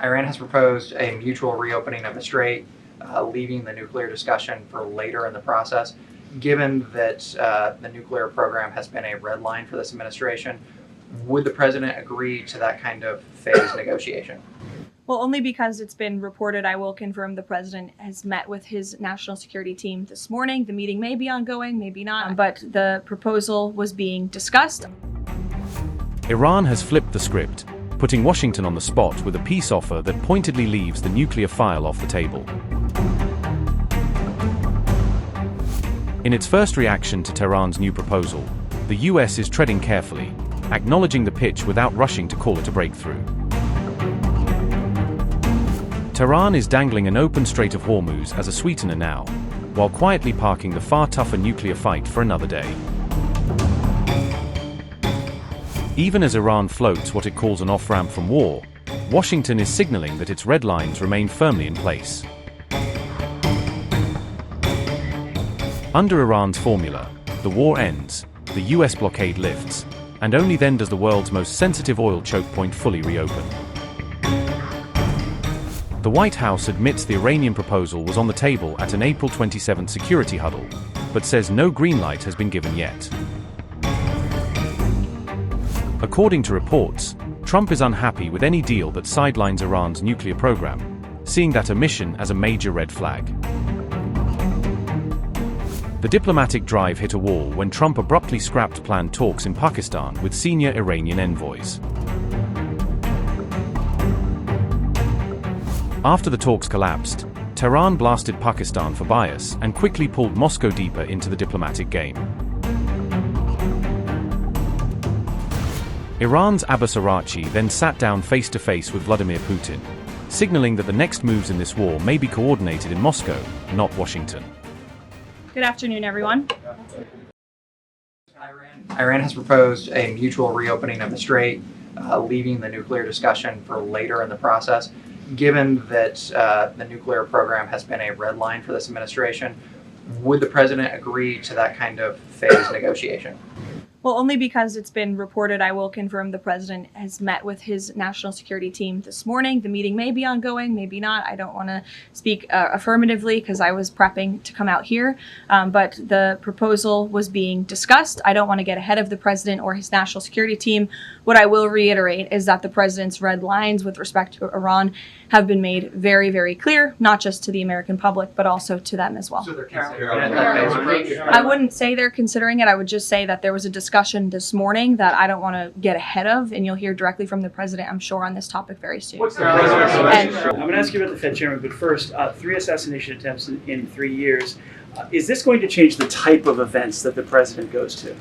Iran has proposed a mutual reopening of the strait, leaving the nuclear discussion for later in the process. Given that the nuclear program has been a red line for this administration, would the president agree to that kind of phased negotiation? Well, only because it's been reported. I will confirm the president has met with his national security team this morning. The meeting may be ongoing, maybe not, but the proposal was being discussed. Iran has flipped the script, putting Washington on the spot with a peace offer that pointedly leaves the nuclear file off the table. In its first reaction to Tehran's new proposal, the US is treading carefully, acknowledging the pitch without rushing to call it a breakthrough. Tehran is dangling an open Strait of Hormuz as a sweetener now, while quietly parking the far tougher nuclear fight for another day. Even as Iran floats what it calls an off-ramp from war, Washington is signaling that its red lines remain firmly in place. Under Iran's formula, the war ends, the US blockade lifts, and only then does the world's most sensitive oil choke point fully reopen. The White House admits the Iranian proposal was on the table at an April 27 security huddle, but says no green light has been given yet. According to reports, Trump is unhappy with any deal that sidelines Iran's nuclear program, seeing that omission as a major red flag. The diplomatic drive hit a wall when Trump abruptly scrapped planned talks in Pakistan with senior Iranian envoys. After the talks collapsed, Tehran blasted Pakistan for bias and quickly pulled Moscow deeper into the diplomatic game. Iran's Abbas Araghchi then sat down face-to-face with Vladimir Putin, signaling that the next moves in this war may be coordinated in Moscow, not Washington. Good afternoon, everyone. Iran has proposed a mutual reopening of the strait, leaving the nuclear discussion for later in the process. Given that the nuclear program has been a red line for this administration, would the president agree to that kind of phased negotiation? Well, only because it's been reported. I will confirm the president has met with his national security team this morning. The meeting may be ongoing, maybe not. I don't want to speak affirmatively because I was prepping to come out here, but the proposal was being discussed. I don't want to get ahead of the president or his national security team. What I will reiterate is that the president's red lines with respect to Iran have been made very, very clear, not just to the American public, but also to them as well. So they're considering that phased approach? I wouldn't say they're considering it. I would just say that there was a discussion this morning that I don't want to get ahead of, and you'll hear directly from the president, I'm sure, on this topic very soon. What's the president's I'm going to ask you about the Fed chairman, but first, 3 assassination attempts in 3 years. Is this going to change the type of events that the president goes to?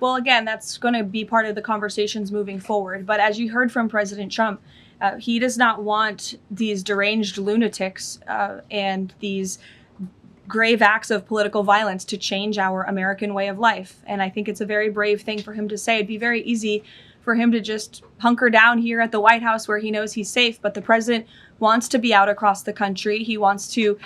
Well, again, that's going to be part of the conversations moving forward. But as you heard from President Trump, he does not want these deranged lunatics and these grave acts of political violence to change our American way of life. And I think it's a very brave thing for him to say. It'd be very easy for him to just hunker down here at the White House where he knows he's safe. But the president wants to be out across the country. He wants to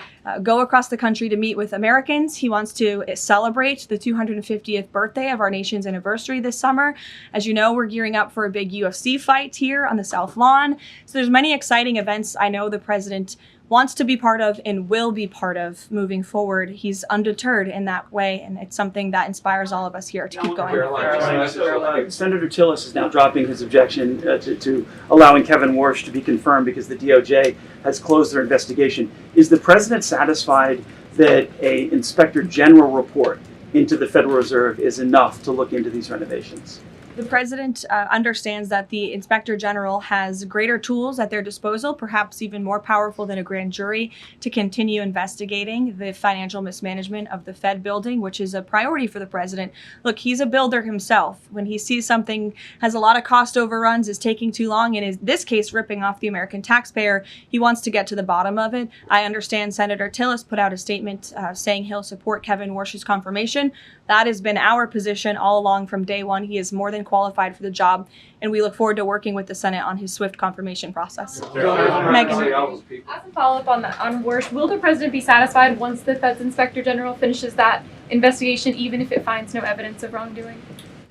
go across the country to meet with Americans. He wants to celebrate the 250th birthday of our nation's anniversary this summer. As you know, we're gearing up for a big UFC fight here on the South Lawn. So there's many exciting events I know the president wants to be part of and will be part of moving forward. He's undeterred in that way, and it's something that inspires all of us here to keep going. Karoline, Senator Tillis is now dropping his objection to allowing Kevin Warsh to be confirmed because the DOJ has closed their investigation. Is the president satisfied that an inspector general report into the Federal Reserve is enough to look into these renovations? The president understands that the inspector general has greater tools at their disposal, perhaps even more powerful than a grand jury, to continue investigating the financial mismanagement of the Fed building, which is a priority for the president. Look, he's a builder himself. When he sees something has a lot of cost overruns, is taking too long, and in this case, ripping off the American taxpayer, he wants to get to the bottom of it. I understand Senator Tillis put out a statement saying he'll support Kevin Warsh's confirmation. That has been our position all along from day one. He is more than qualified for the job, and we look forward to working with the Senate on his swift confirmation process. Megan. As a follow-up on that, on Warsh, will the president be satisfied once the Fed's inspector general finishes that investigation, even if it finds no evidence of wrongdoing?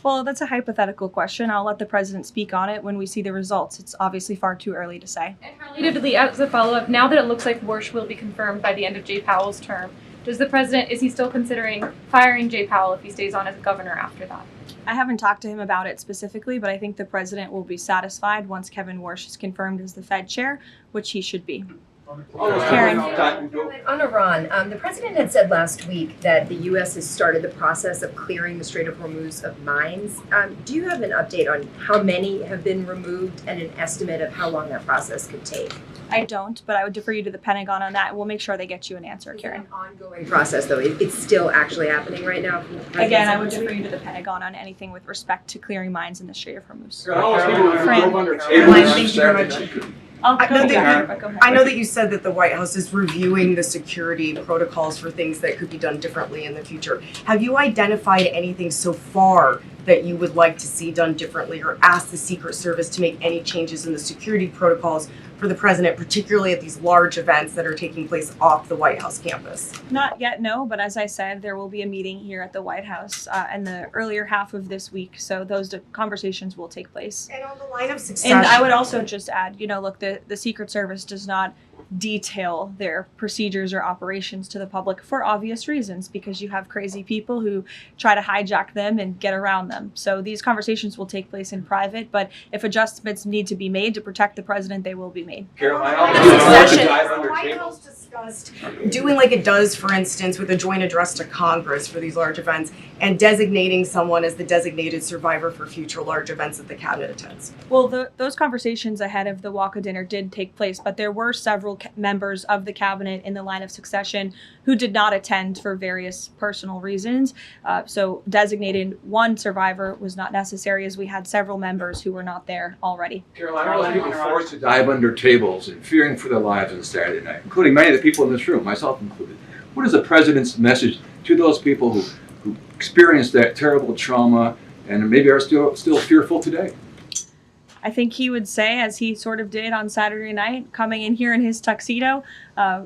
Well, that's a hypothetical question. I'll let the president speak on it when we see the results. It's obviously far too early to say. And how Relatedly, as a follow-up, now that it looks like Warsh will be confirmed by the end of Jay Powell's term, is he still considering firing Jay Powell if he stays on as governor after that? I haven't talked to him about it specifically, but I think the president will be satisfied once Kevin Warsh is confirmed as the Fed chair, which he should be. Karen. On Iran, the president had said last week that the U.S. has started the process of clearing the Strait of Hormuz of mines. Do you have an update on how many have been removed and an estimate of how long that process could take? I don't, but I would defer you to the Pentagon on that. We'll make sure they get you an answer, Karen. It's an ongoing process, though. It's still actually happening right now. Again, I would defer you to the Pentagon on anything with respect to clearing mines in the Strait of Hormuz. Thank you very much. I know that you said that the White House is reviewing the security protocols for things that could be done differently in the future. Have you identified anything so far that you would like to see done differently, or ask the Secret Service to make any changes in the security protocols for the president, particularly at these large events that are taking place off the White House campus? Not yet, no, but as I said, there will be a meeting here at the White House in the earlier half of this week, so those conversations will take place. And on the line of succession, And I would also just add, look, the Secret Service does not detail their procedures or operations to the public for obvious reasons, because you have crazy people who try to hijack them and get around them. So these conversations will take place in private, but if adjustments need to be made to protect the president, they will be made. the White House discussed doing like it does, for instance, with a joint address to Congress for these large events, and designating someone as the designated survivor for future large events that the cabinet attends. Well, those conversations ahead of the Waka dinner did take place, but there were several members of the cabinet in the line of succession who did not attend for various personal reasons. So designating one survivor was not necessary, as we had several members who were not there already. Caroline, all those people forced to dive under tables and fearing for their lives on Saturday night, including many of the people in this room, myself included. What is the president's message to those people who experienced that terrible trauma and maybe are still fearful today? I think he would say, as he sort of did on Saturday night, coming in here in his tuxedo,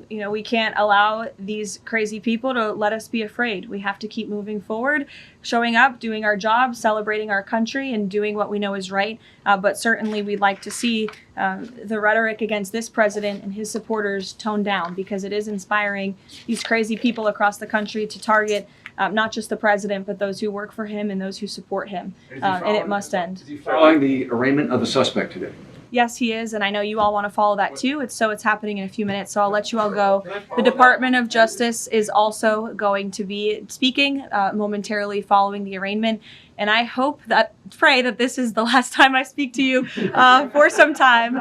we can't allow these crazy people to let us be afraid. We have to keep moving forward, showing up, doing our job, celebrating our country, and doing what we know is right. But certainly we'd like to see the rhetoric against this president and his supporters toned down, because it is inspiring these crazy people across the country to target not just the president, but those who work for him and those who support him. And it must end. Is he following the arraignment of the suspect today? Yes, he is, and I know you all want to follow that too. It's happening in a few minutes, so I'll let you all go. The Department of Justice is also going to be speaking momentarily following the arraignment, and I pray that this is the last time I speak to you for some time.